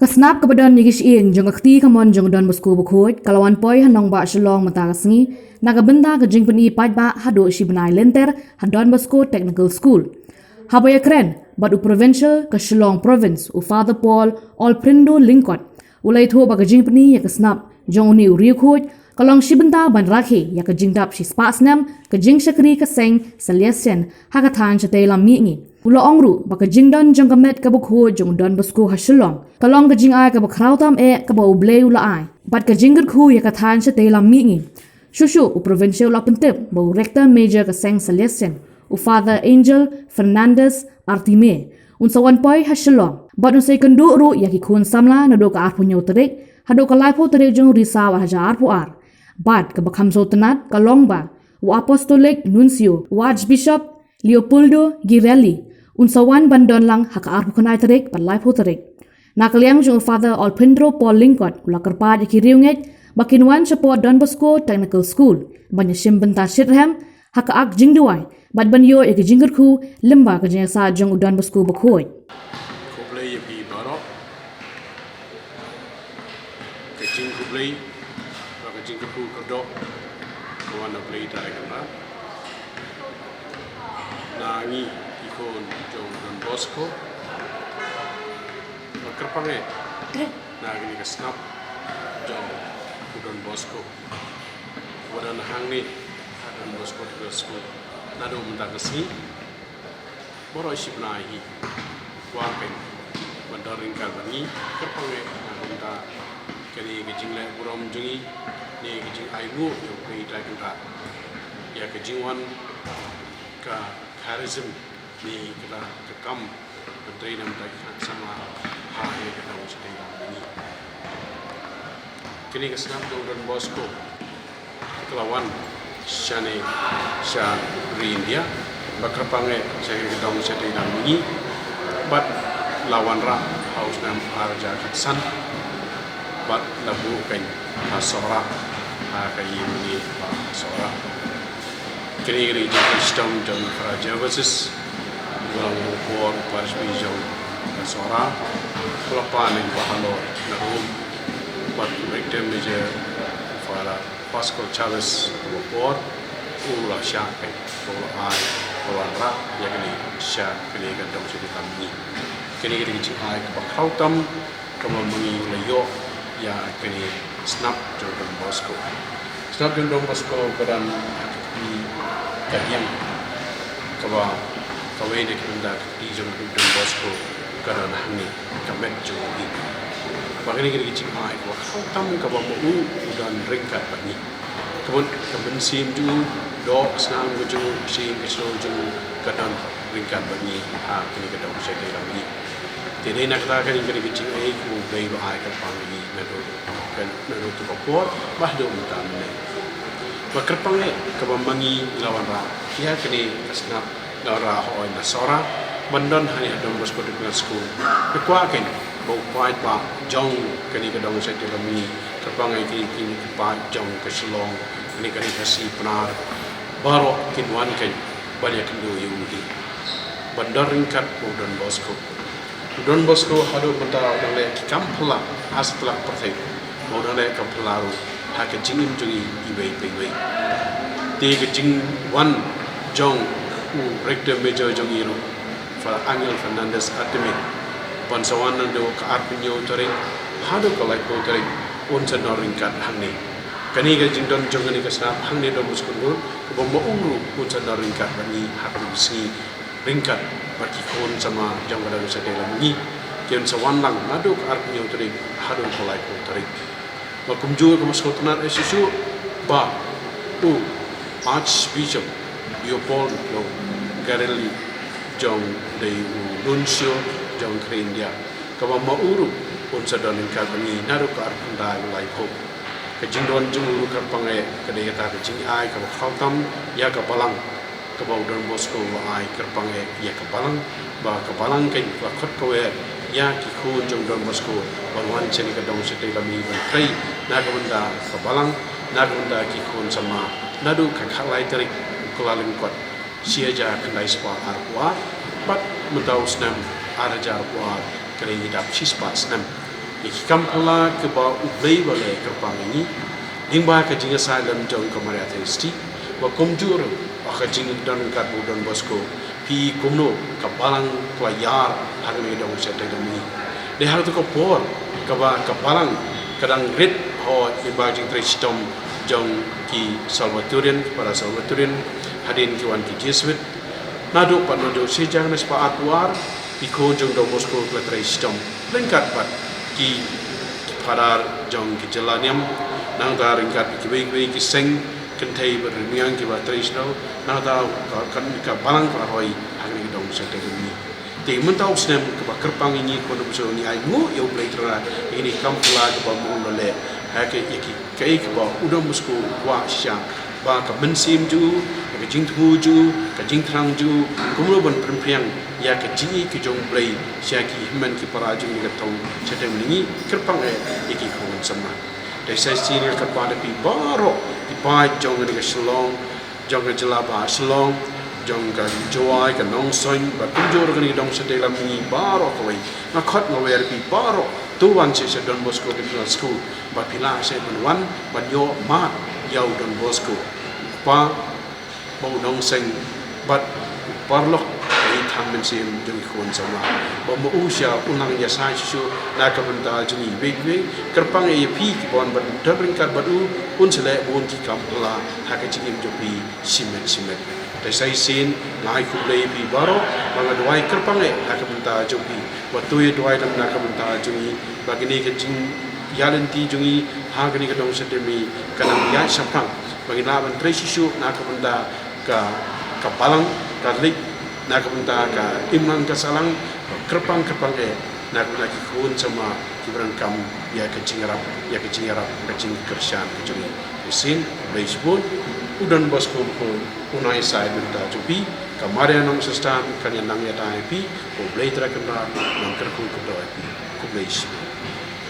Kasnap kepada nigis ing jong akti kamon jong don Moscow bukhoj kalawan poi hanong ba shalong mata kasngi naga benda ke jing peni pat ba hado si benai lenter hadon Moscow Technical School. Habaya keren badu provincial ke Shillong province u Father Paul Olprindo Linkot ulai tho ba ke jing peni ya kasnap jong uni uri khoj kalong si benda ban rakhe ya ke jing dap si spasnam ke jing shakri ke seng Celestian hakathan chate lam mi ngi. Ula ongru baka jingdon jong kamet ka bukho jong don Moscow ha Shillong kalong ka jing ai ka bakraw tam e ka ba ublei ula ai bat ka jingger khu ya ka than chate lam mi ngi. Shushu u provincial la pentep ba rector major ka seng Celestian u Father Angel Fernandez Artime un sawan poi ha Shillong bat un sai kendu ru ya ki khun samla na do ka arpu nyo terek hado ka lai pho terek jong risawa ha jar pu ar bat ka bakham so tenat kalong ba u apostolic nuncio u archbishop Leopoldo Girelli unsawan bandon lang haka arpu kanai terek palai pho terek nakaliang jong Father Olprindo Paul Linkot ula kerpa ki riunget bakinwan support Don Bosco Technical School banya simbenta shitham haka ak jingduai bad banyo e ki jingger khu limba ka jeng sa jong Don Bosco bakhoi Kublai pi barok kecing kublai kecing ku kedok kawan kublai tai kana nangi ikon jong Don Bosco kerpange nangi ka snap jong Don Bosco wadan hangni Don Bosco Technical School nado mendang kesini boro sibnai wapen bandaring kalbani kerpange nanda kini kecing le buram jungi ni kecing aibu yo kai tai kanta ya kecingwan ka charism ni kita kekam menteri dan menteri sama hari kita mesti dalam ini kini kesenap Don Bosco kelawan Shane Sha India bakrapange saya kita mesti dalam ini bat lawan ra haus nam arja katsan bat labu pen asora akai ini asora kini sistem dan Raja versus dalam war paris bijau asora kelapan yang bahalo narum bat victim meja fala Pascal Chavez war ula syak ula ai kawan ra yang ini syak kini gandam jadi kami kini ai bakau tam kamu mengi layo ya kini snap Don Bosco Don Bosco kedan di kajian kawa kawai de kunda di Don Bosco kedan hani kamet jogi bagini kini ai bakau tam kawa mau dan ringkat bani kemun kebensim ju dok senang ju si kesol ju kedan ringkat bani kini kedan saya lagi jadi nak kata kini kecil ku bayi ai kerpang ini nado tu kapor bah do mutan ni bakerpang kabambangi lawan ra kia kini kasnap dara hoi nasora bandon hani Don Bosco Technical School bekwa ken bau pai pa jong kini kedong saya telami kerpang kini pa jong ke Shillong kini kasi penar baro kinwan ken banyak kendo yudi bandar ringkat Don Bosco Don Bosco hado benda orang le kampla astlak pertai orang le kamplaru hak jingin jungi ibai ibai te jing wan jong rector major jong iru fa Angel Fernandez Artime bansawan do ka arpinyo tering hado ka like tering unsa noringkat hangni kani ga jing don jong ni kasna hangni Don Bosco ko bo uru unsa noringkat bani hak bisi ringkat bagi kon sama jang pada usaha dalam ini kian sawan lang nado ke artinya utari hado kolai ko utari makum juga ke Moscow tenar esusu ba Archbishop Leopoldo Girelli jang dari nuncio jang ke India kawa mauru unsa dalam karbani nado ke artinya kolai ko kejingdon jung karpangai kedai kata kejing ai kawa khatam ya ke balang kabau Don Bosco ai kerpange ya kebalang ba kebalang ken wakot kowe ya ki khun jong Don Bosco balwan cheni ka dong sete kami ban kai na ka benda kebalang na ka benda ki khun sama nadu ka khalai tarik kulaling kot sia ja kendai spa arwa bat mentau snam arja arwa kali dap sispa snam iki kampala ke ba ublei bale kerpang ini dingba ka jinga silent jong kamaria thesti wa komjur aka jing dan kat Don Bosco pi kumno ka balang playar harme dong sete demi de har to ko por ka ba ka balang kadang red ho iba jing tristom jong ki Salvatorian para Salvatorian hadin ki wan ki Jesuit nado pa nado sejang nas pa atwar iko jong Don Bosco ka tristom lengkat pat ki parar jong ki jelaniam nang ta ringkat ki wei ki seng kentai bermiang ki batrisno nang ta kan ka balang para hoi hang dong sete demi te mentau snem ke kerpang ini ko no so ni ai mu yo bleitra ini kampla ke ba mu le ha ke iki ke ke ba udom musko wa sha ba ka mensim ju ke jing thu ju ka jing thrang ju kumro ban prempriang ya ke jingi ke jong blei sha ki himan ki para jing ni ka tong sete ni kerpang iki ko sama de sai senior ka pa de pi baro di pa jong ni ka shlong jong ka jelaba shlong jong ka joai ka nong soin ba kunjor ka ni dong sete lam ni baro ko wei na khot no wer pi baro tu wan se Don Bosco Technical School ba pila se ban wan ban yo ma yau Don Bosco pa bo nong seng bat parlok ai tham men sim jong khon sama ba mo usha unang ya sa su na ka banta juni be be kerpang e pi ki bon ban dabring kar badu un sele bon ki kampla ha ka chim jopi simet te sai sin ngai ku le pi baro manga doai kerpang e ha ka banta jopi waktu e doai dam na ka banta juni bagini ke jing yalen ti jungi ha gani ka dong setemi kanam ya sapang bagi na ban tre sisu na ka banta ka balang ka lik na ka banta ka imang ka salang kerpang e na ka ki khun sama kibran kam ya ka jingarap ka jing kersan ka jungi sin baseball Don Bosco ko unai sai benta jupi kamaria nong sistan kan yang nang ya tai pi ko blai tra kan nang kerku ko doi pi ko blai